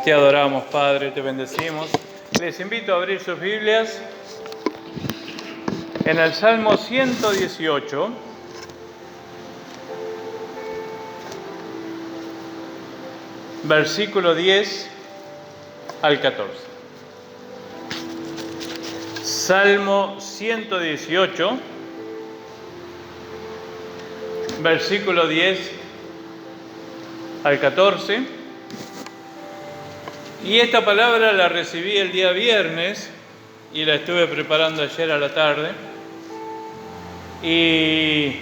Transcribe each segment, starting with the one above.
Te adoramos, Padre, te bendecimos. Les invito a abrir sus Biblias en el Salmo 118, versículo 10 al 14. Salmo 118, versículo 10 al 14. Y esta palabra la recibí el día viernes y la estuve preparando ayer a la tarde. Y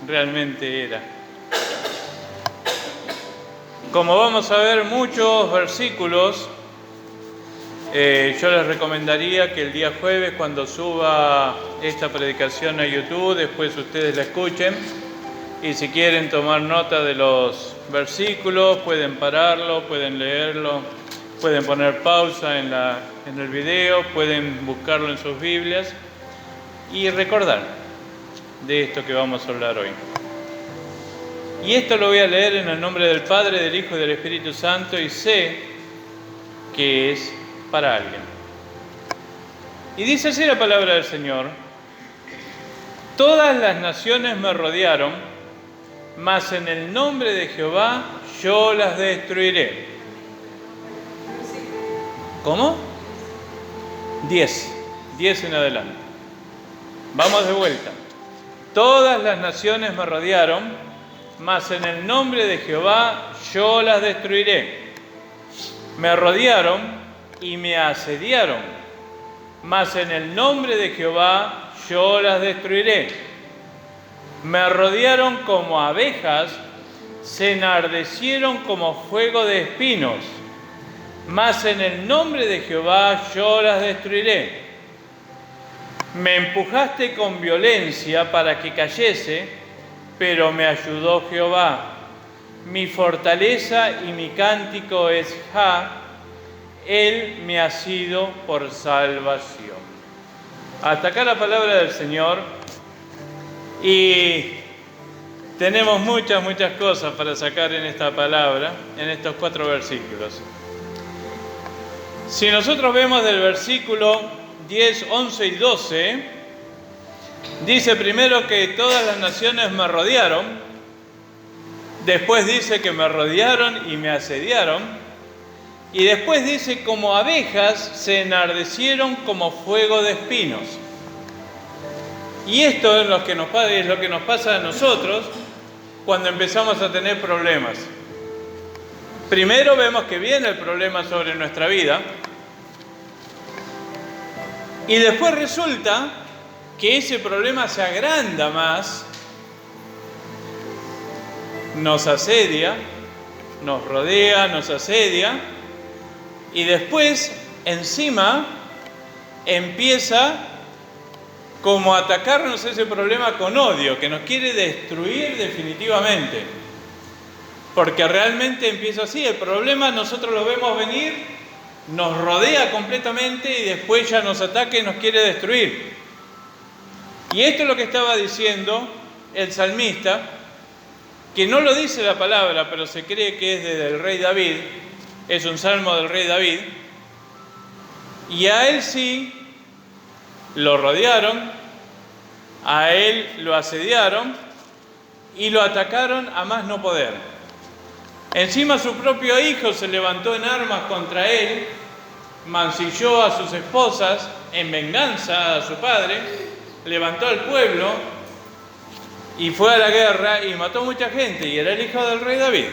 realmente era. Como vamos a ver muchos versículos, yo les recomendaría que el día jueves, cuando suba esta predicación a YouTube, después ustedes la escuchen. Y si quieren tomar nota de los versículos, pueden pararlo, pueden leerlo, pueden poner pausa en el video, pueden buscarlo en sus Biblias y recordar de esto que vamos a hablar hoy. Y esto lo voy a leer en el nombre del Padre, del Hijo y del Espíritu Santo, y sé que es para alguien. Y dice así la palabra del Señor: todas las naciones me rodearon, mas en el nombre de Jehová yo las destruiré. ¿Cómo? 10 en adelante. Vamos de vuelta. Todas las naciones me rodearon, mas en el nombre de Jehová yo las destruiré. Me rodearon y me asediaron, mas en el nombre de Jehová yo las destruiré. Me rodearon como abejas, se enardecieron como fuego de espinos, mas en el nombre de Jehová yo las destruiré. Me empujaste con violencia para que cayese, pero me ayudó Jehová. Mi fortaleza y mi cántico es Jah, Él me ha sido por salvación. Hasta acá la palabra del Señor. Y tenemos muchas cosas para sacar en esta palabra, en estos 4 versículos. Si nosotros vemos del versículo 10, 11 y 12, dice primero que todas las naciones me rodearon, después dice que me rodearon y me asediaron, y después dice como abejas se enardecieron como fuego de espinos. Y esto es lo que nos pasa a nosotros cuando empezamos a tener problemas. Primero vemos que viene el problema sobre nuestra vida y después resulta que ese problema se agranda más, nos asedia, nos rodea, nos asedia y después encima empieza como atacarnos ese problema con odio, que nos quiere destruir definitivamente. Porque realmente empieza así, el problema nosotros lo vemos venir, nos rodea completamente y después ya nos ataca y nos quiere destruir. Y esto es lo que estaba diciendo el salmista, que no lo dice la palabra, pero se cree que es del rey David, es un salmo del rey David, y a él sí lo rodearon, a él lo asediaron y lo atacaron a más no poder. Encima su propio hijo se levantó en armas contra él, mancilló a sus esposas en venganza a su padre, levantó al pueblo y fue a la guerra y mató mucha gente, y era el hijo del rey David.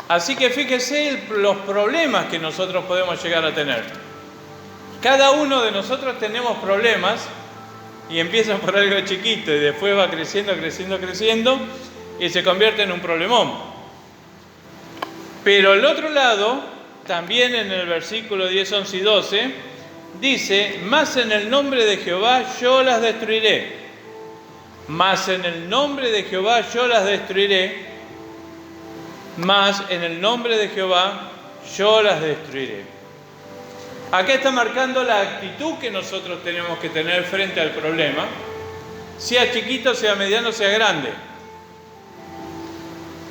Así que fíjese los problemas que nosotros podemos llegar a tener. Cada uno de nosotros tenemos problemas y empieza por algo chiquito y después va creciendo y se convierte en un problemón. Pero al otro lado, también en el versículo 10, 11 y 12, dice: mas en el nombre de Jehová yo las destruiré. Mas en el nombre de Jehová yo las destruiré. Mas en el nombre de Jehová yo las destruiré. Acá está marcando la actitud que nosotros tenemos que tener frente al problema, sea chiquito, sea mediano, sea grande.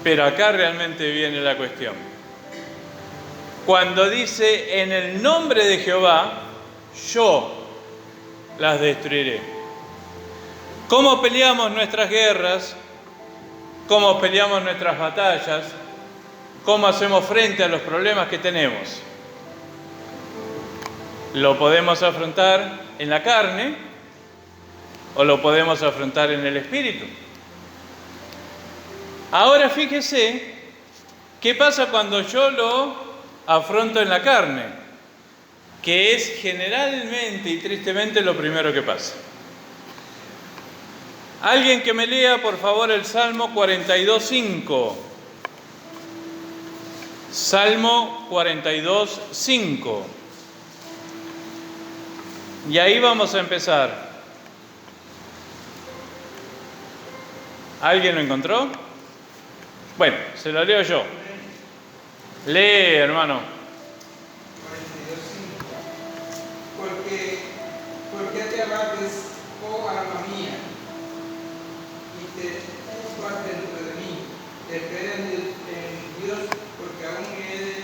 Pero acá realmente viene la cuestión. Cuando dice, en el nombre de Jehová, yo las destruiré. ¿Cómo peleamos nuestras guerras? ¿Cómo peleamos nuestras batallas? ¿Cómo hacemos frente a los problemas que tenemos? ¿Lo podemos afrontar en la carne o lo podemos afrontar en el espíritu? Ahora fíjese qué pasa cuando yo lo afronto en la carne, que es generalmente y tristemente lo primero que pasa. Alguien que me lea, por favor, el Salmo 42:5. Salmo 42:5. Y ahí vamos a empezar. ¿Alguien lo encontró? Bueno, se lo leo yo. Lee, hermano. 42:5. ¿Por qué te abates, oh alma mía, y te turbas dentro de mí? Espera en Dios, porque aún he de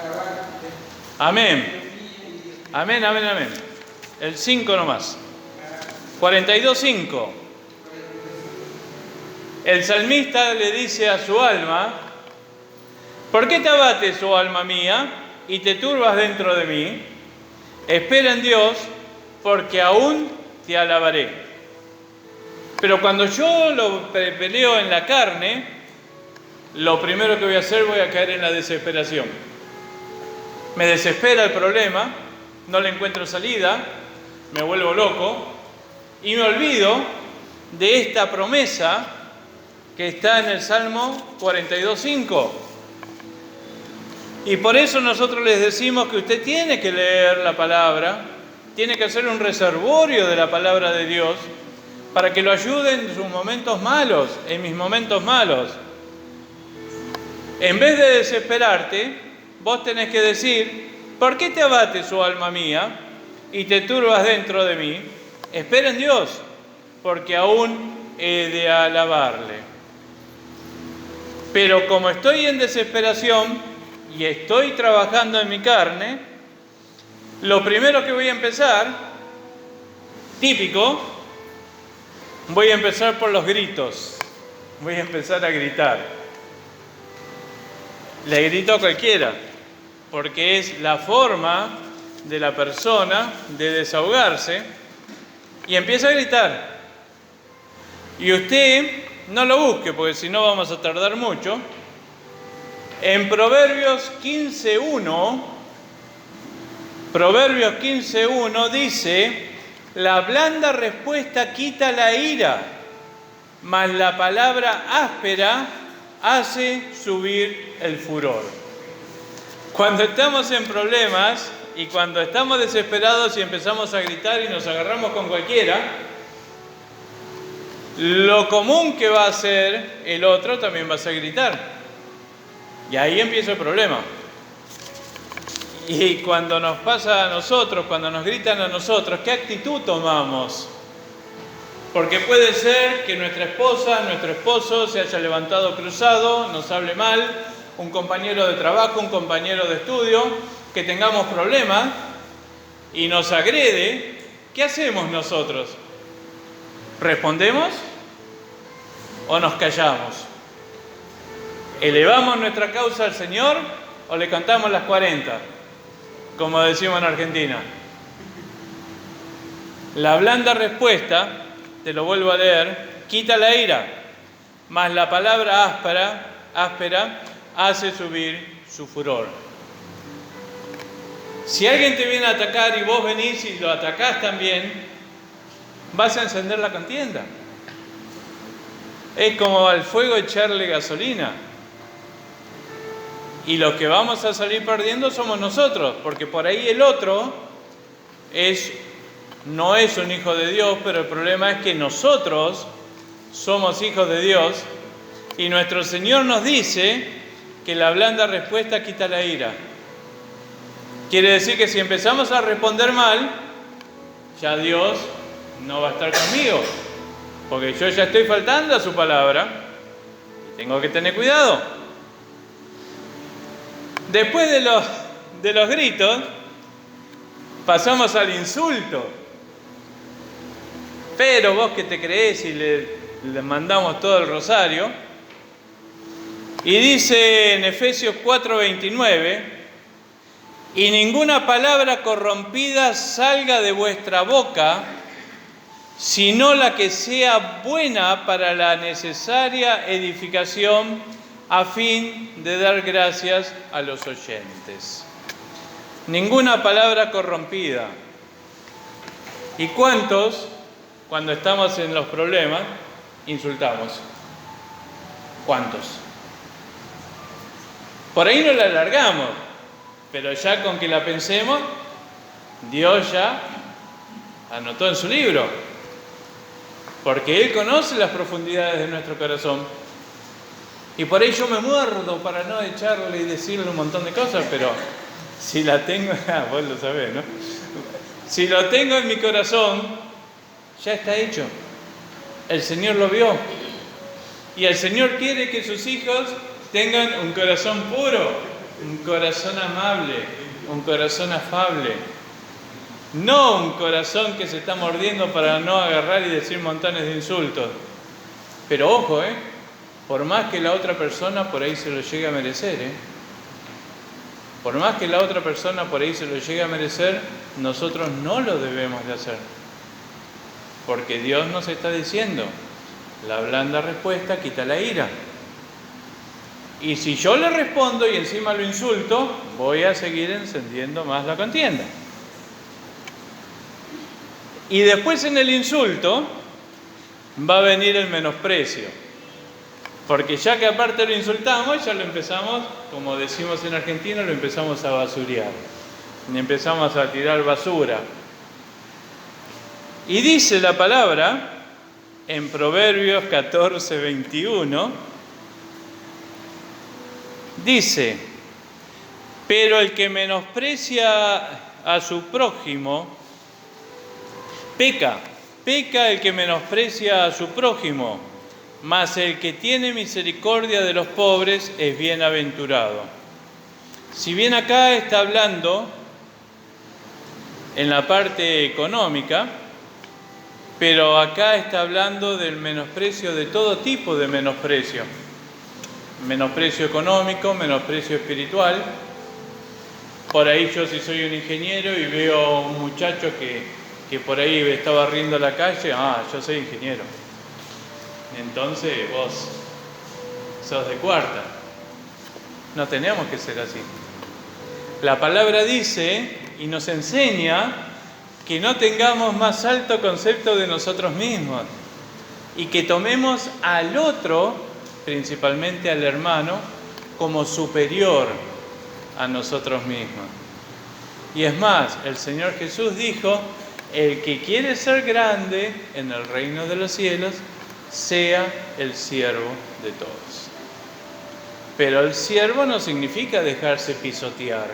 alabarte. Amén. Amén, amén, amén. El 5 nomás. 42:5. El salmista le dice a su alma, ¿por qué te abates, oh alma mía, y te turbas dentro de mí? Espera en Dios, porque aún te alabaré. Pero cuando yo lo peleo en la carne, lo primero que voy a hacer, voy a caer en la desesperación. Me desespera el problema, no le encuentro salida, me vuelvo loco y me olvido de esta promesa que está en el Salmo 42:5. Y por eso nosotros les decimos que usted tiene que leer la palabra, tiene que hacer un reservorio de la palabra de Dios para que lo ayude en sus momentos malos, en mis momentos malos. En vez de desesperarte, vos tenés que decir, ¿por qué te abates, oh alma mía, y te turbas dentro de mí? Espera en Dios, porque aún he de alabarle. Pero como estoy en desesperación y estoy trabajando en mi carne, lo primero que voy a empezar, típico, voy a empezar por los gritos. Voy a empezar a gritar. Le grito a cualquiera, porque es la forma de la persona de desahogarse, y empieza a gritar. Y usted no lo busque, porque si no vamos a tardar mucho. En Proverbios 15:1 dice, la blanda respuesta quita la ira, mas la palabra áspera hace subir el furor. Cuando estamos en problemas y cuando estamos desesperados y empezamos a gritar y nos agarramos con cualquiera, lo común que va a hacer el otro también va a ser gritar. Y ahí empieza el problema. Y cuando nos pasa a nosotros, cuando nos gritan a nosotros, ¿qué actitud tomamos? Porque puede ser que nuestra esposa, nuestro esposo se haya levantado cruzado, nos hable mal, un compañero de trabajo, un compañero de estudio, que tengamos problemas y nos agrede. ¿Qué hacemos nosotros? ¿Respondemos o nos callamos? ¿Elevamos nuestra causa al Señor o le cantamos las 40? Como decimos en Argentina. La blanda respuesta, te lo vuelvo a leer, quita la ira, mas la palabra áspera hace subir su furor. Si alguien te viene a atacar y vos venís y lo atacás también, vas a encender la contienda. Es como al fuego echarle gasolina. Y los que vamos a salir perdiendo somos nosotros, porque por ahí el otro no es un hijo de Dios, pero el problema es que nosotros somos hijos de Dios y nuestro Señor nos dice que la blanda respuesta quita la ira. Quiere decir que si empezamos a responder mal, ya Dios no va a estar conmigo, porque yo ya estoy faltando a su palabra Tengo que tener cuidado. Después de los gritos, pasamos al insulto. Pero vos que te creés y le mandamos todo el rosario. Y dice en Efesios 4:29, y ninguna palabra corrompida salga de vuestra boca, sino la que sea buena para la necesaria edificación, a fin de dar gracias a los oyentes. Ninguna palabra corrompida. ¿Y cuántos, cuando estamos en los problemas, insultamos? ¿Cuántos? Por ahí no la alargamos, pero ya con que la pensemos, Dios ya anotó en su libro, porque Él conoce las profundidades de nuestro corazón. Y por ahí yo me muerdo para no echarle y decirle un montón de cosas, pero si la tengo, vos lo sabés, ¿no? Si lo tengo en mi corazón, ya está hecho. El Señor lo vio. Y el Señor quiere que sus hijos tengan un corazón puro, un corazón amable, un corazón afable. No un corazón que se está mordiendo para no agarrar y decir montones de insultos. Pero ojo, por más que la otra persona por ahí se lo llegue a merecer, por más que la otra persona por ahí se lo llegue a merecer, nosotros no lo debemos de hacer. Porque Dios nos está diciendo, la blanda respuesta quita la ira. Y si yo le respondo y encima lo insulto, voy a seguir encendiendo más la contienda. Y después en el insulto va a venir el menosprecio. Porque ya que aparte lo insultamos, ya lo empezamos, como decimos en Argentina, lo empezamos a basurear. Y empezamos a tirar basura. Y dice la palabra en Proverbios 14:21, dice, pero el que menosprecia a su prójimo, peca el que menosprecia a su prójimo, mas el que tiene misericordia de los pobres es bienaventurado. Si bien acá está hablando en la parte económica, pero acá está hablando del menosprecio, de todo tipo de menosprecio. Menosprecio económico, menosprecio espiritual. Por ahí yo si soy un ingeniero y veo un muchacho que por ahí está barriendo la calle, yo soy ingeniero. Entonces vos sos de cuarta. No tenemos que ser así. La palabra dice y nos enseña que no tengamos más alto concepto de nosotros mismos y que tomemos al otro, principalmente al hermano, como superior a nosotros mismos. Y es más, el Señor Jesús dijo, el que quiere ser grande en el reino de los cielos, sea el siervo de todos. Pero el siervo no significa dejarse pisotear,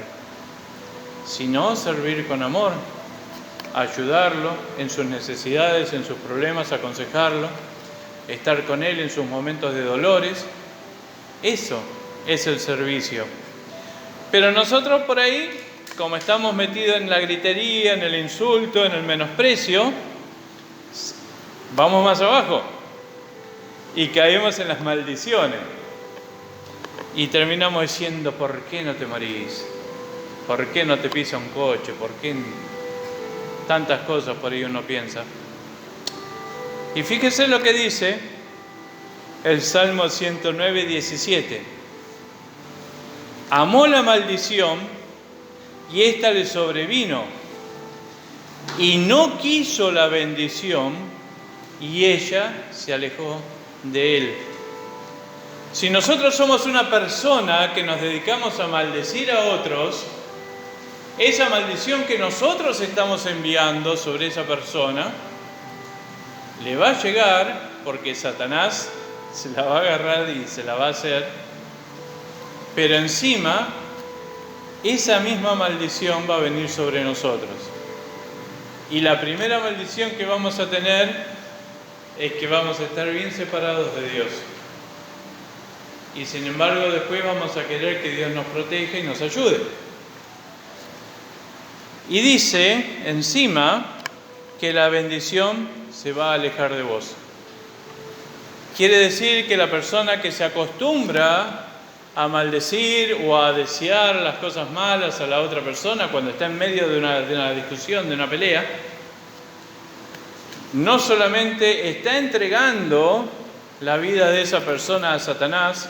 sino servir con amor, ayudarlo en sus necesidades, en sus problemas, aconsejarlo, estar con él en sus momentos de dolores. Eso es el servicio. Pero nosotros por ahí, como estamos metidos en la gritería, en el insulto, en el menosprecio, vamos más abajo y caemos en las maldiciones. Y terminamos diciendo, ¿por qué no te morís? ¿Por qué no te pisa un coche? ¿Por qué tantas cosas por ahí uno piensa? Y fíjese lo que dice el Salmo 109:17. Amó la maldición y ésta le sobrevino, y no quiso la bendición y ella se alejó de él. Si nosotros somos una persona que nos dedicamos a maldecir a otros, esa maldición que nosotros estamos enviando sobre esa persona le va a llegar, porque Satanás se la va a agarrar y se la va a hacer, pero encima esa misma maldición va a venir sobre nosotros. Y la primera maldición que vamos a tener es que vamos a estar bien separados de Dios. y sin embargo después vamos a querer que Dios nos proteja y nos ayude. Y dice encima que la bendición se va a alejar de vos. Quiere decir que la persona que se acostumbra a maldecir o a desear las cosas malas a la otra persona cuando está en medio de una discusión, de una pelea, no solamente está entregando la vida de esa persona a Satanás,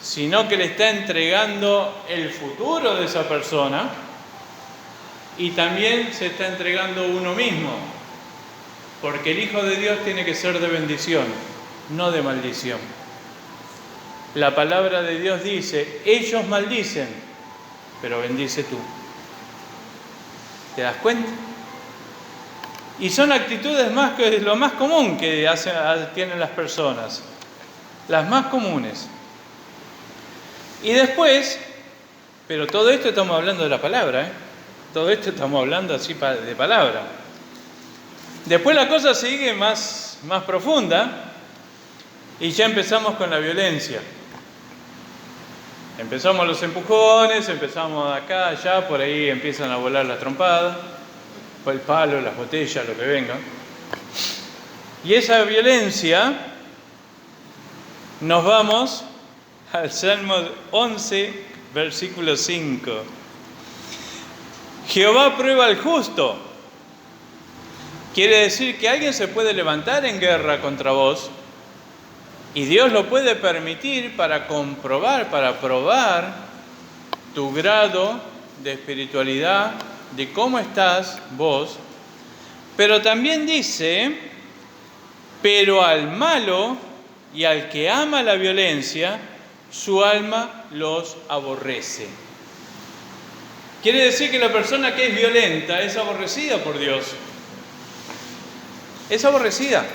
sino que le está entregando el futuro de esa persona y también se está entregando uno mismo, porque el Hijo de Dios tiene que ser de bendición, no de maldición. La palabra de Dios dice, ellos maldicen, pero bendice tú. ¿Te das cuenta? Y son actitudes más que lo más común que tienen las personas, las más comunes. Y después, pero todo esto estamos hablando de la palabra, todo esto estamos hablando así de palabra. Después la cosa sigue más profunda y ya empezamos con la violencia. Empezamos los empujones, empezamos acá, allá, por ahí empiezan a volar las trompadas, el palo, las botellas, lo que venga. Y esa violencia, nos vamos al Salmo 11, versículo 5. Jehová prueba al justo. Quiere decir que alguien se puede levantar en guerra contra vos y Dios lo puede permitir para comprobar, para probar tu grado de espiritualidad, de cómo estás vos. Pero también dice, pero al malo y al que ama la violencia, su alma los aborrece. Quiere decir que la persona que es violenta es aborrecida por Dios. Es aborrecida.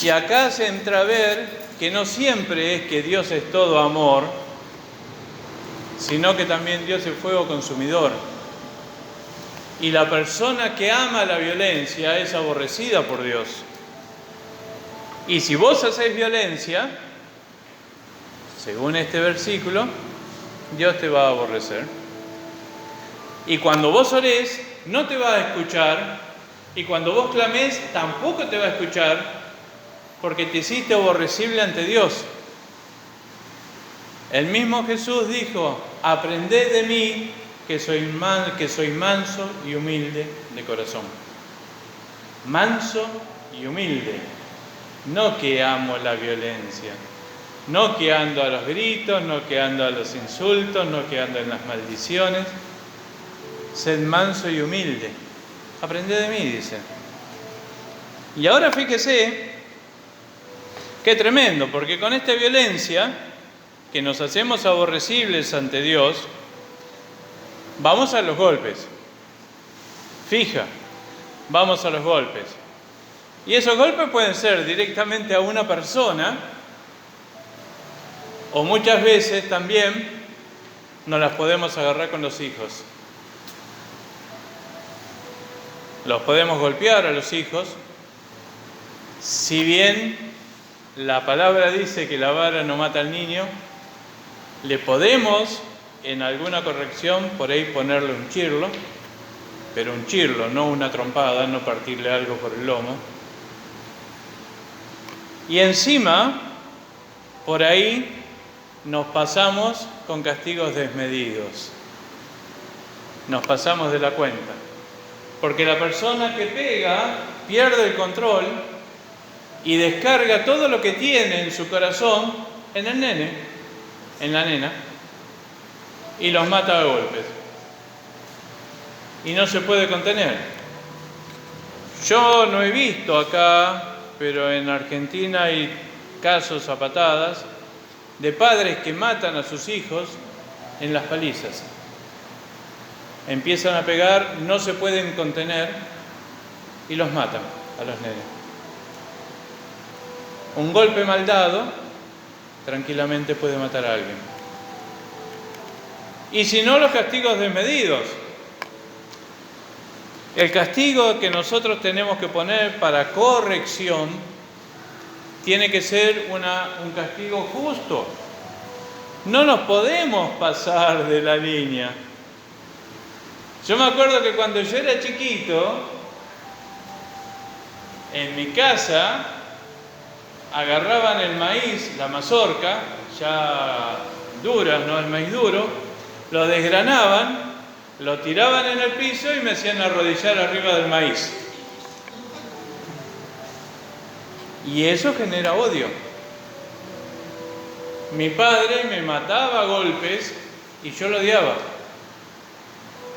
Y acá se entra a ver que no siempre es que Dios es todo amor, sino que también Dios es fuego consumidor. Y la persona que ama la violencia es aborrecida por Dios. Y si vos hacés violencia, según este versículo, Dios te va a aborrecer. Y cuando vos orés, no te va a escuchar. Y cuando vos clamés, tampoco te va a escuchar, porque te hiciste aborrecible ante Dios. El mismo Jesús dijo, aprended de mí, que soy manso y humilde de corazón. Manso y humilde. No que amo la violencia. No que ando a los gritos, no que ando a los insultos, no que ando en las maldiciones. Sed manso y humilde. Aprended de mí, dice. Y ahora fíjese, qué tremendo, porque con esta violencia, que nos hacemos aborrecibles ante Dios, vamos a los golpes. Fija, vamos a los golpes. Y esos golpes pueden ser directamente a una persona, o muchas veces también nos las podemos agarrar con los hijos. Los podemos golpear a los hijos, si bien la palabra dice que la vara no mata al niño, le podemos en alguna corrección por ahí ponerle un chirlo, pero un chirlo, no una trompada, no partirle algo por el lomo. Y encima, por ahí nos pasamos con castigos desmedidos. Nos pasamos de la cuenta. Porque la persona que pega pierde el control y descarga todo lo que tiene en su corazón en el nene, en la nena, y los mata a golpes. Y no se puede contener. Yo no he visto acá, pero en Argentina hay casos a patadas de padres que matan a sus hijos en las palizas. Empiezan a pegar, no se pueden contener y los matan a los nenes. Un golpe mal dado tranquilamente puede matar a alguien. Y si no, los castigos desmedidos. El castigo que nosotros tenemos que poner para corrección tiene que ser un castigo justo. No nos podemos pasar de la línea. Yo me acuerdo que cuando yo era chiquito, en mi casa agarraban el maíz, la mazorca, ya dura, no el maíz duro, lo desgranaban, lo tiraban en el piso y me hacían arrodillar arriba del maíz. Y eso genera odio. Mi padre me mataba a golpes y yo lo odiaba.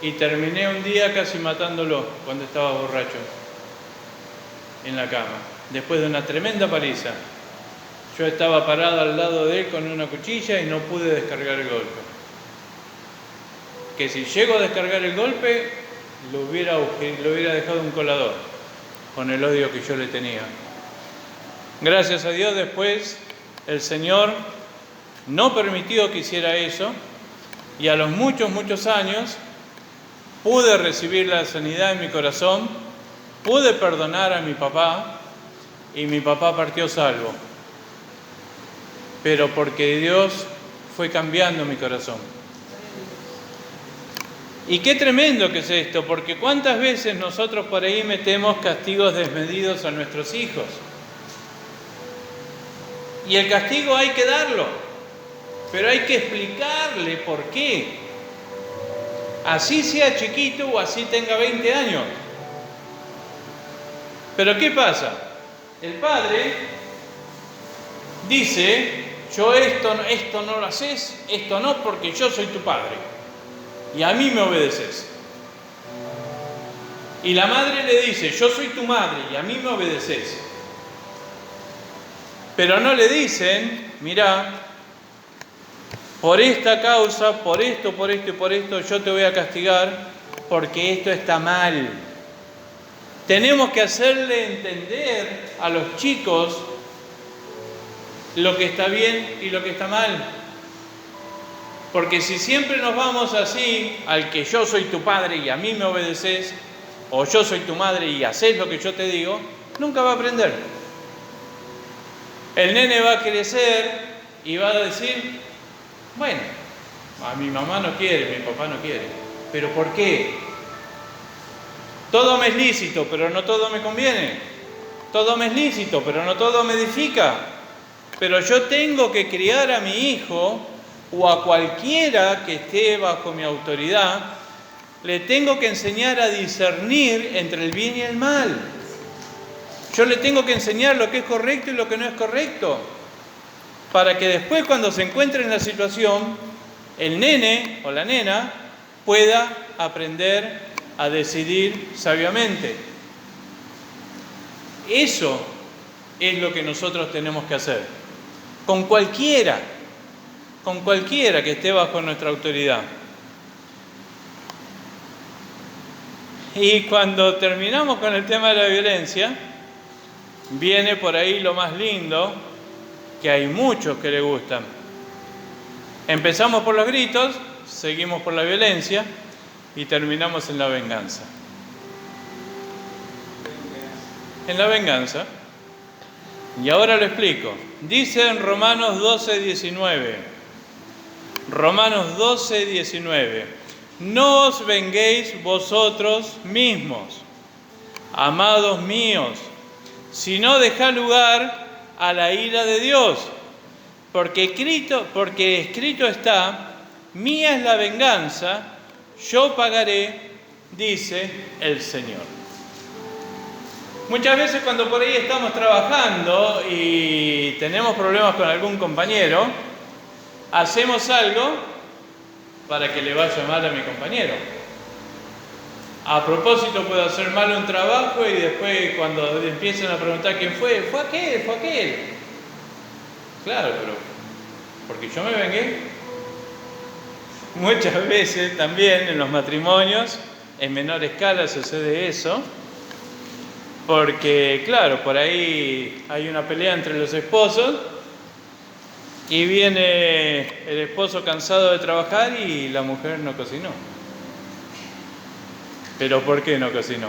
Y terminé un día casi matándolo cuando estaba borracho en la cama, después de una tremenda paliza. Yo estaba parado al lado de él con una cuchilla y no pude descargar el golpe. Que si llego a descargar el golpe, lo hubiera dejado un colador, con el odio que yo le tenía. Gracias a Dios después el Señor no permitió que hiciera eso, y a los muchos años pude recibir la sanidad en mi corazón, pude perdonar a mi papá, y mi papá partió salvo. Pero porque Dios fue cambiando mi corazón. Y qué tremendo que es esto, porque cuántas veces nosotros por ahí metemos castigos desmedidos a nuestros hijos. Y el castigo hay que darlo, pero hay que explicarle por qué. Así sea chiquito o así tenga 20 años. Pero ¿qué pasa? El padre dice, yo esto no lo haces, esto no, porque yo soy tu padre. Y a mí me obedeces. Y la madre le dice, yo soy tu madre y a mí me obedeces. Pero no le dicen, mirá, por esta causa, por esto y por esto, yo te voy a castigar porque esto está mal. Tenemos que hacerle entender a los chicos lo que está bien y lo que está mal. Porque si siempre nos vamos así, al que yo soy tu padre y a mí me obedeces, o yo soy tu madre y haces lo que yo te digo, nunca va a aprender. El nene va a crecer y va a decir, bueno, a mi mamá no quiere, mi papá no quiere. ¿Pero por qué? Todo me es lícito, pero no todo me conviene. Todo me es lícito, pero no todo me edifica. Pero yo tengo que criar a mi hijo o a cualquiera que esté bajo mi autoridad, le tengo que enseñar a discernir entre el bien y el mal. Yo le tengo que enseñar lo que es correcto y lo que no es correcto, para que después, cuando se encuentre en la situación, el nene o la nena pueda aprender a decidir sabiamente. Eso es lo que nosotros tenemos que hacer, con cualquiera que esté bajo nuestra autoridad. Y cuando terminamos con el tema de la violencia, viene por ahí lo más lindo, que hay muchos que le gustan. Empezamos por los gritos, seguimos por la violencia y terminamos en la venganza. En la venganza. Y ahora lo explico. Dice en Romanos 12:19. Romanos 12:19. No os venguéis vosotros mismos, amados míos, sino dejad lugar a la ira de Dios, porque escrito está, mía es la venganza, yo pagaré, dice el Señor. Muchas veces cuando por ahí estamos trabajando y tenemos problemas con algún compañero, hacemos algo para que le vaya mal a mi compañero. A propósito, puedo hacer mal un trabajo y después cuando empiezan a preguntar quién fue aquel. Claro, pero porque yo me vengué. Muchas veces también en los matrimonios, en menor escala sucede eso, porque claro, por ahí hay una pelea entre los esposos y viene el esposo cansado de trabajar y la mujer no cocinó. ¿Pero por qué no cocinó?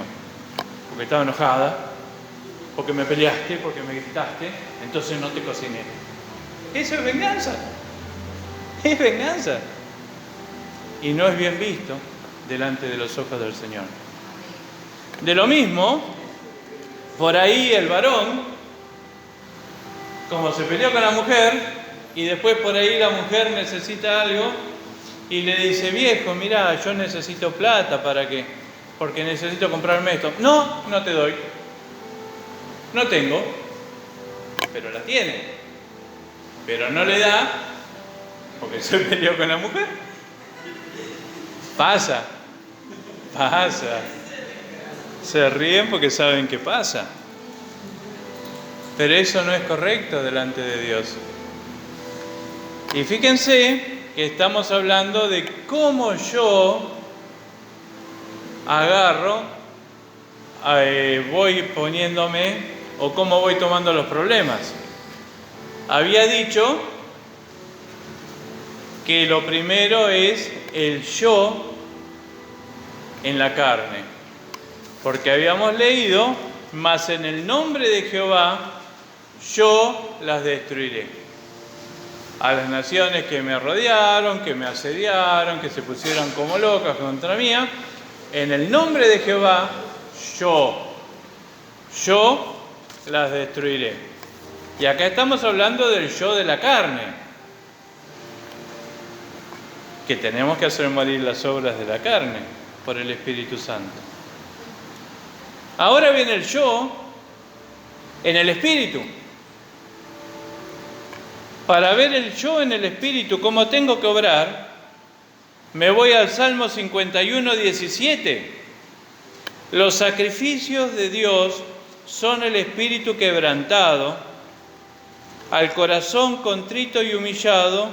Porque estaba enojada. porque me peleaste, porque me gritaste, entonces no te cociné. Eso es venganza. Es venganza. Y no es bien visto delante de los ojos del Señor. De lo mismo, por ahí el varón, como se peleó con la mujer, y después por ahí la mujer necesita algo, y le dice, viejo, mira, yo necesito plata porque necesito comprarme esto. No, no te doy. No tengo, pero la tiene. Pero no le da, porque se peleó con la mujer. Pasa. Se ríen porque saben que pasa. Pero eso no es correcto delante de Dios. Y fíjense que estamos hablando de cómo yo agarro, voy poniéndome o cómo voy tomando los problemas. Había dicho que lo primero es el yo en la carne, porque habíamos leído, mas en el nombre de Jehová yo las destruiré. A las naciones que me rodearon, que me asediaron, que se pusieron como locas contra mí, en el nombre de Jehová yo las destruiré. Y acá estamos hablando del yo de la carne, que tenemos que hacer morir las obras de la carne por el Espíritu Santo. Ahora viene el yo en el Espíritu. Para ver el yo en el Espíritu, cómo tengo que obrar, me voy al Salmo 51, 17. Los sacrificios de Dios son el espíritu quebrantado, al corazón contrito y humillado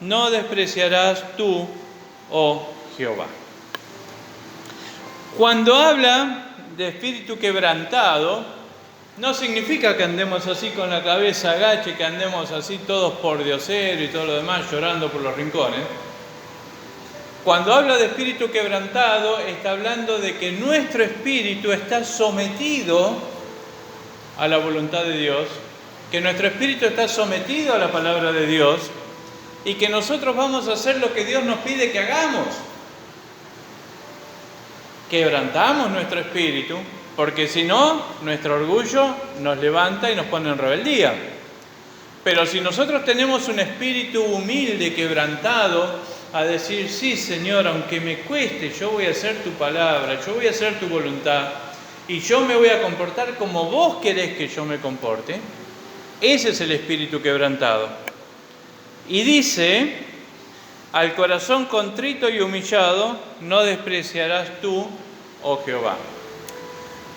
no despreciarás tú, oh Jehová. Cuando habla de espíritu quebrantado, no significa que andemos así con la cabeza agacha, que andemos así todos por diosero y todo lo demás llorando por los rincones. Cuando habla de espíritu quebrantado, está hablando de que nuestro espíritu está sometido a la voluntad de Dios, que nuestro espíritu está sometido a la palabra de Dios y que nosotros vamos a hacer lo que Dios nos pide que hagamos. Quebrantamos nuestro espíritu, porque si no, nuestro orgullo nos levanta y nos pone en rebeldía. Pero si nosotros tenemos un espíritu humilde, quebrantado, a decir, sí Señor, aunque me cueste, yo voy a hacer tu palabra, yo voy a hacer tu voluntad, y yo me voy a comportar como vos querés que yo me comporte, ese es el espíritu quebrantado. Y dice, al corazón contrito y humillado no despreciarás tú, oh Jehová.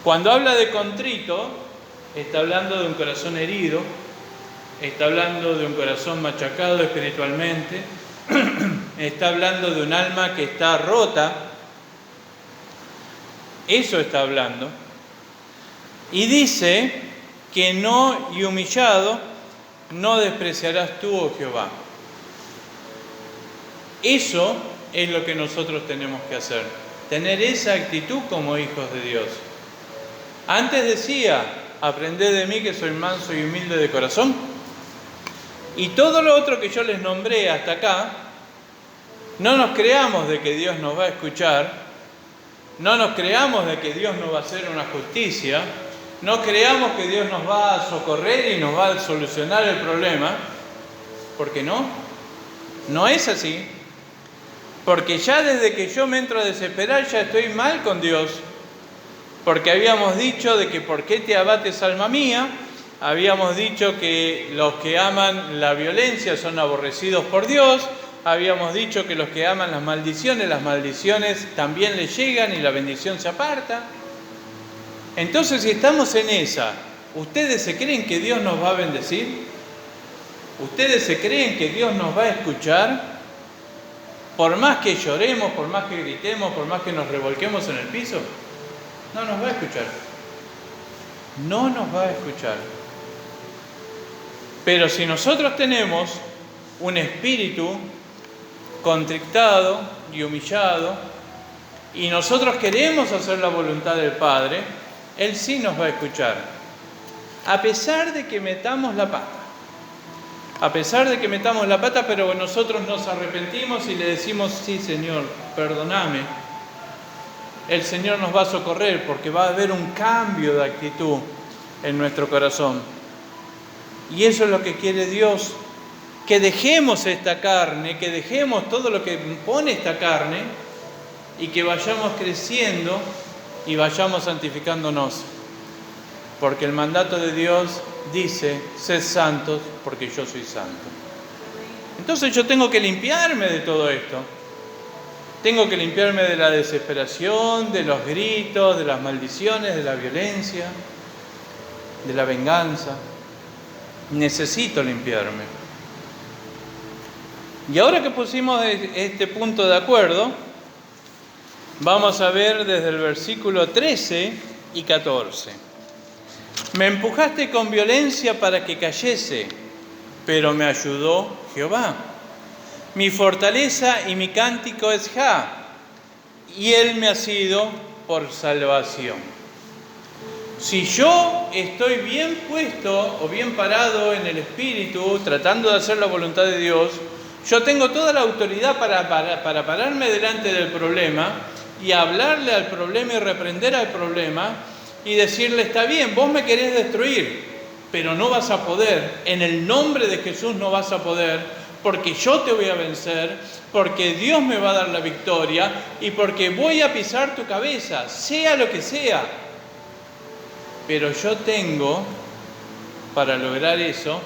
Cuando habla de contrito, está hablando de un corazón herido, está hablando de un corazón machacado espiritualmente, está hablando de un alma que está rota, eso está hablando. Y dice que no y humillado no despreciarás tú, oh Jehová. Eso es lo que nosotros tenemos que hacer, tener esa actitud como hijos de Dios. Antes decía, aprended de mí que soy manso y humilde de corazón. Y todo lo otro que yo les nombré hasta acá, no nos creamos de que Dios nos va a escuchar, no nos creamos de que Dios nos va a hacer una justicia, no creamos que Dios nos va a socorrer y nos va a solucionar el problema, porque no es así. Porque ya desde que yo me entro a desesperar ya estoy mal con Dios. Porque habíamos dicho de que ¿por qué te abates, alma mía? Habíamos dicho que los que aman la violencia son aborrecidos por Dios. Habíamos dicho que los que aman las maldiciones también les llegan y la bendición se aparta. Entonces, si estamos en esa, ¿ustedes se creen que Dios nos va a bendecir? ¿Ustedes se creen que Dios nos va a escuchar? Por más que lloremos, por más que gritemos, por más que nos revolquemos en el piso, no nos va a escuchar. No nos va a escuchar. Pero si nosotros tenemos un espíritu contrictado y humillado, y nosotros queremos hacer la voluntad del Padre, Él sí nos va a escuchar. A pesar de que metamos la pata. A pesar de que metamos la pata, pero nosotros nos arrepentimos y le decimos, sí, Señor, perdóname. El Señor nos va a socorrer porque va a haber un cambio de actitud en nuestro corazón. Y eso es lo que quiere Dios, que dejemos esta carne, que dejemos todo lo que impone esta carne y que vayamos creciendo y vayamos santificándonos. Porque el mandato de Dios dice, sed santos porque yo soy santo. Entonces yo tengo que limpiarme de todo esto. Tengo que limpiarme de la desesperación, de los gritos, de las maldiciones, de la violencia, de la venganza. Necesito limpiarme. Y ahora que pusimos este punto de acuerdo, vamos a ver desde el versículo 13 y 14. Me empujaste con violencia para que cayese, pero me ayudó Jehová. Mi fortaleza y mi cántico es Jah, y Él me ha sido por salvación. Si yo estoy bien puesto o bien parado en el Espíritu, tratando de hacer la voluntad de Dios, yo tengo toda la autoridad para pararme delante del problema y hablarle al problema y reprender al problema y decirle, está bien, vos me querés destruir, pero no vas a poder, en el nombre de Jesús no vas a poder, porque yo te voy a vencer, porque Dios me va a dar la victoria y porque voy a pisar tu cabeza, sea lo que sea. Pero yo tengo, para lograr eso,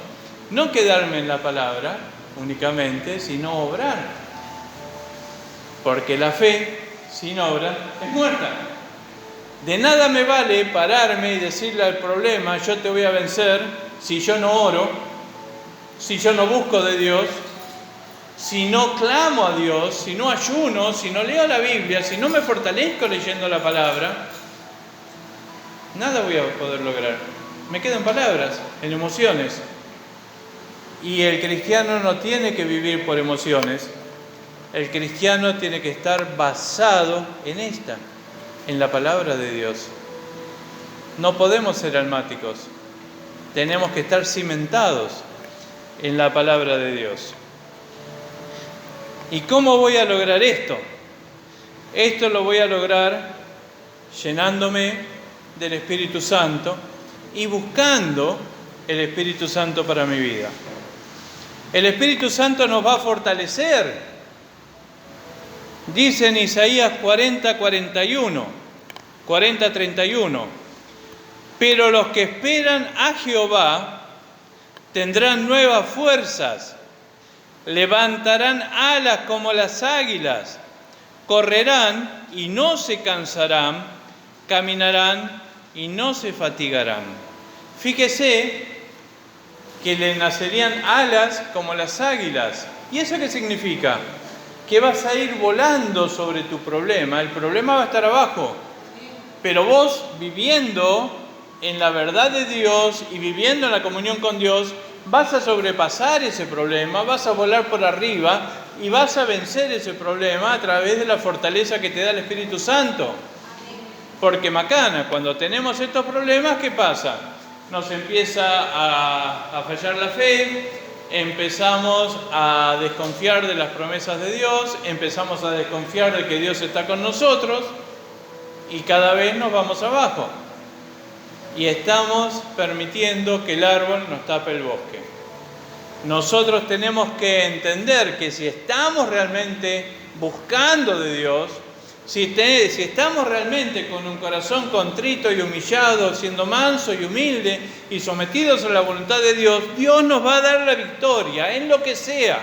no quedarme en la palabra únicamente, sino obrar. Porque la fe sin obra es muerta. De nada me vale pararme y decirle al problema, yo te voy a vencer, si yo no oro, si yo no busco de Dios, si no clamo a Dios, si no ayuno, si no leo la Biblia, si no me fortalezco leyendo la palabra, nada voy a poder lograr. Me quedan palabras, en emociones. Y el cristiano no tiene que vivir por emociones. El cristiano tiene que estar basado en la palabra de Dios. No podemos ser almáticos. Tenemos que estar cimentados en la palabra de Dios. ¿Y cómo voy a lograr esto? Esto lo voy a lograr llenándome del Espíritu Santo y buscando el Espíritu Santo para mi vida. El Espíritu Santo nos va a fortalecer. Dice en Isaías 40:31, pero los que esperan a Jehová tendrán nuevas fuerzas, levantarán alas como las águilas, correrán y no se cansarán, caminarán y no se fatigarán. Fíjese que le nacerían alas como las águilas. ¿Y eso qué significa? Que vas a ir volando sobre tu problema. El problema va a estar abajo, pero vos viviendo en la verdad de Dios y viviendo en la comunión con Dios, vas a sobrepasar ese problema, vas a volar por arriba y vas a vencer ese problema a través de la fortaleza que te da el Espíritu Santo. Porque macana, cuando tenemos estos problemas, ¿qué pasa? Nos empieza a fallar la fe, empezamos a desconfiar de las promesas de Dios, empezamos a desconfiar de que Dios está con nosotros y cada vez nos vamos abajo. Y estamos permitiendo que el árbol nos tape el bosque. Nosotros tenemos que entender que si estamos realmente buscando de Dios, si estamos realmente con un corazón contrito y humillado, siendo manso y humilde y sometidos a la voluntad de Dios, Dios nos va a dar la victoria en lo que sea.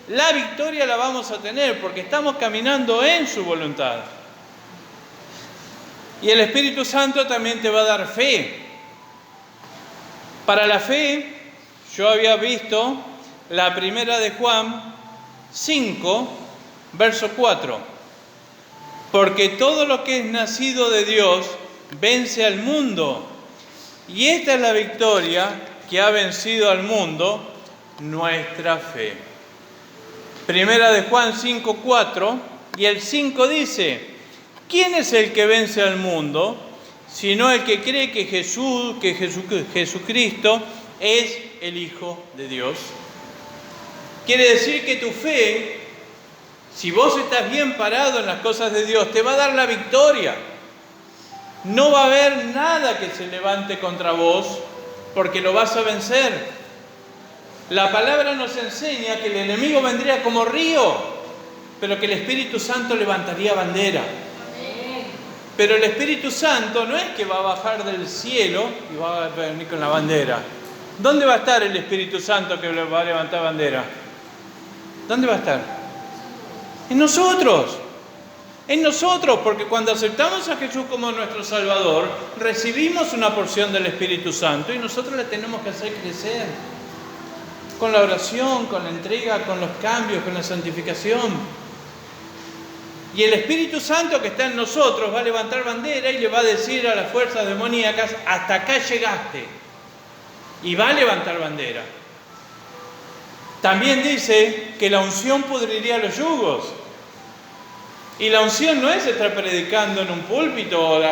La victoria la vamos a tener porque estamos caminando en su voluntad. Y el Espíritu Santo también te va a dar fe. Para la fe, yo había visto la primera de Juan 5, verso 4. Porque todo lo que es nacido de Dios vence al mundo. Y esta es la victoria que ha vencido al mundo, nuestra fe. Primera de Juan 5, 4. Y el 5 dice, ¿quién es el que vence al mundo? sino el que cree que Jesucristo es el Hijo de Dios. Quiere decir que tu fe, si vos estás bien parado en las cosas de Dios, te va a dar la victoria. No va a haber nada que se levante contra vos, porque lo vas a vencer. La palabra nos enseña que el enemigo vendría como río, pero que el Espíritu Santo levantaría bandera. Pero el Espíritu Santo no es que va a bajar del cielo y va a venir con la bandera. ¿Dónde va a estar el Espíritu Santo que va a levantar bandera? ¿Dónde va a estar? En nosotros. En nosotros, porque cuando aceptamos a Jesús como nuestro Salvador, recibimos una porción del Espíritu Santo y nosotros la tenemos que hacer crecer. Con la oración, con la entrega, con los cambios, con la santificación. Y el Espíritu Santo que está en nosotros va a levantar bandera y le va a decir a las fuerzas demoníacas, hasta acá llegaste. Y va a levantar bandera. También dice que la unción pudriría los yugos. Y la unción no es estar predicando en un púlpito o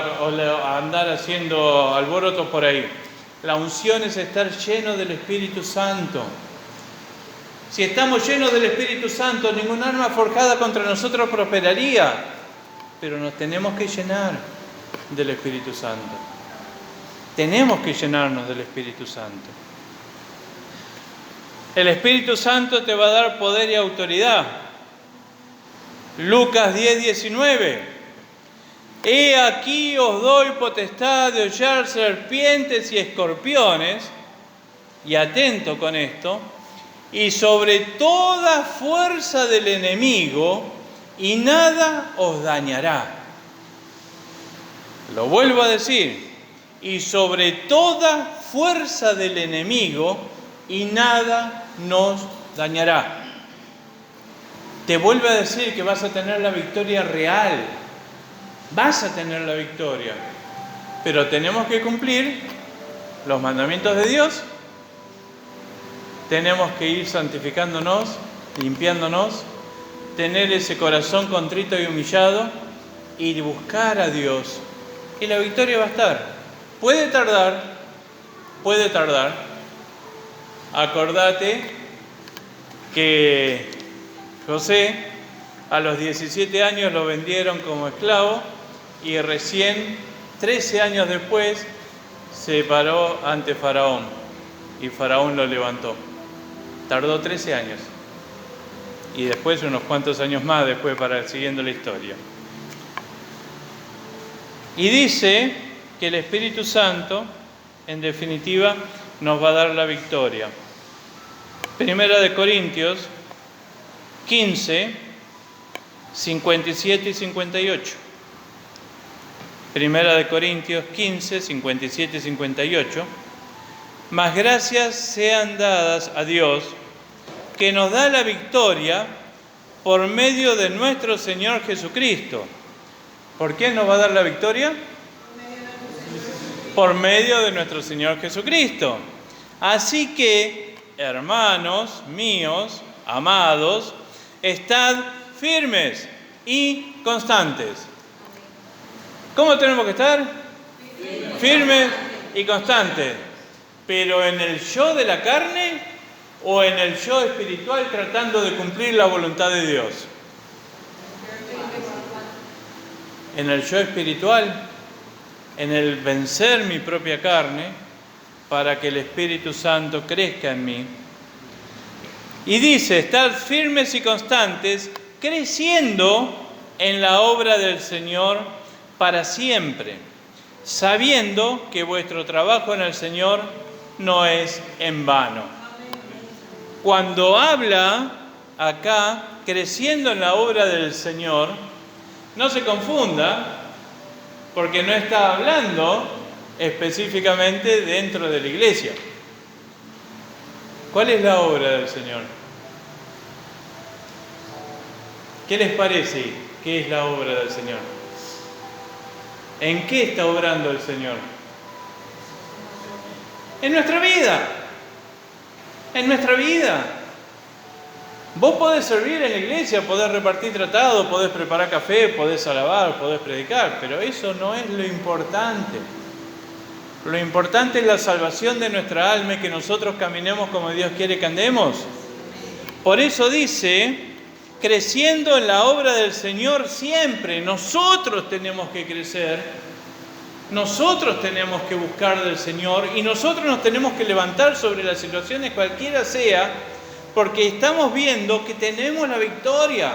andar haciendo alborotos por ahí. La unción es estar lleno del Espíritu Santo. Si estamos llenos del Espíritu Santo, ningún arma forjada contra nosotros prosperaría. Pero nos tenemos que llenar del Espíritu Santo. Tenemos que llenarnos del Espíritu Santo. El Espíritu Santo te va a dar poder y autoridad. Lucas 10:19. He aquí os doy potestad de hollar serpientes y escorpiones, y atento con esto, y sobre toda fuerza del enemigo, y nada os dañará. Lo vuelvo a decir, y sobre toda fuerza del enemigo, y nada nos dañará. Te vuelve a decir que vas a tener la victoria real. Vas a tener la victoria. Pero tenemos que cumplir los mandamientos de Dios. Tenemos que ir santificándonos, limpiándonos, tener ese corazón contrito y humillado y buscar a Dios. Y la victoria va a estar. Puede tardar. Acordate que José a los 17 años lo vendieron como esclavo y recién 13 años después se paró ante Faraón y Faraón lo levantó. Tardó 13 años y después unos cuantos años más después para siguiendo la historia. Y dice que el Espíritu Santo, en definitiva, nos va a dar la victoria. Primera de Corintios 15, 57 y 58. Primera de Corintios 15, 57 y 58. Mas gracias sean dadas a Dios, que nos da la victoria por medio de nuestro Señor Jesucristo. ¿Por qué nos va a dar la victoria? Por medio de nuestro Señor Jesucristo. Así que, hermanos míos, amados, estad firmes y constantes. ¿Cómo tenemos que estar? Firmes y constantes. ¿Pero en el yo de la carne o en el yo espiritual tratando de cumplir la voluntad de Dios? En el yo espiritual, en el vencer mi propia carne para que el Espíritu Santo crezca en mí. Y dice, estad firmes y constantes, creciendo en la obra del Señor para siempre, sabiendo que vuestro trabajo en el Señor no es en vano. Cuando habla acá, creciendo en la obra del Señor, no se confunda, porque no está hablando específicamente dentro de la iglesia. ¿Cuál es la obra del Señor? ¿Qué les parece que es la obra del Señor? ¿En qué está obrando el Señor? En nuestra vida. En nuestra vida. Vos podés servir en la iglesia, podés repartir tratados, podés preparar café, podés alabar, podés predicar, pero eso no es lo importante. Lo importante es la salvación de nuestra alma y que nosotros caminemos como Dios quiere que andemos. Por eso dice, creciendo en la obra del Señor siempre. Nosotros tenemos que crecer, nosotros tenemos que buscar del Señor y nosotros nos tenemos que levantar sobre las situaciones cualquiera sea, porque estamos viendo que tenemos la victoria.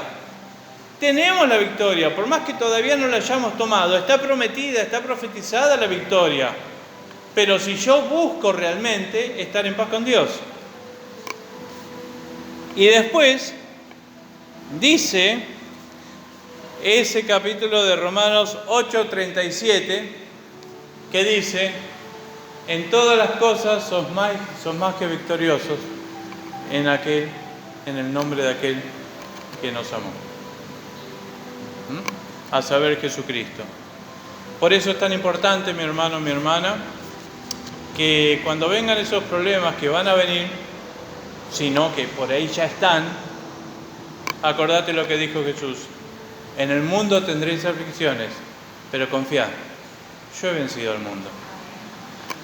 Tenemos la victoria, por más que todavía no la hayamos tomado, está prometida, está profetizada la victoria. Pero si yo busco realmente estar en paz con Dios. Y después dice ese capítulo de Romanos 8:37 que dice, en todas las cosas sos más que victoriosos en el nombre de aquel que nos amó. A saber, Jesucristo. Por eso es tan importante, mi hermano, mi hermana, que cuando vengan esos problemas que van a venir, sino que por ahí ya están, acordate lo que dijo Jesús: en el mundo tendréis aflicciones, pero confiad, yo he vencido al mundo.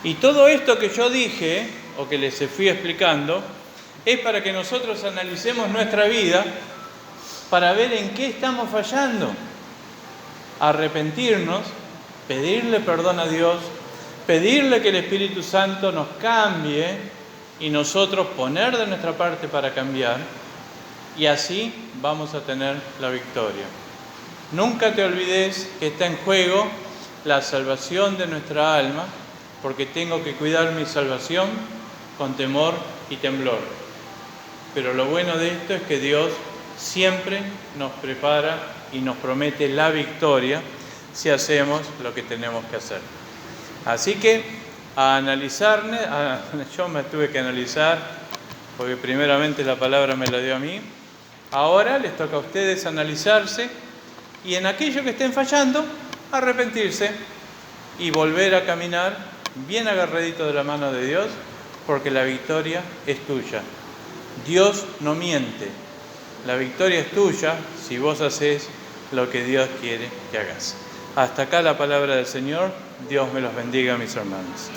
Y todo esto que yo dije, o que les fui explicando, es para que nosotros analicemos nuestra vida, para ver en qué estamos fallando, arrepentirnos, pedirle perdón a Dios, pedirle que el Espíritu Santo nos cambie y nosotros poner de nuestra parte para cambiar, y así vamos a tener la victoria. Nunca te olvides que está en juego la salvación de nuestra alma, porque tengo que cuidar mi salvación con temor y temblor. Pero lo bueno de esto es que Dios siempre nos prepara y nos promete la victoria si hacemos lo que tenemos que hacer. Así que yo me tuve que analizar, porque primeramente la palabra me la dio a mí. Ahora les toca a ustedes analizarse y en aquello que estén fallando, arrepentirse y volver a caminar bien agarradito de la mano de Dios, porque la victoria es tuya. Dios no miente. La victoria es tuya si vos haces lo que Dios quiere que hagas. Hasta acá la palabra del Señor. Dios me los bendiga, mis hermanos.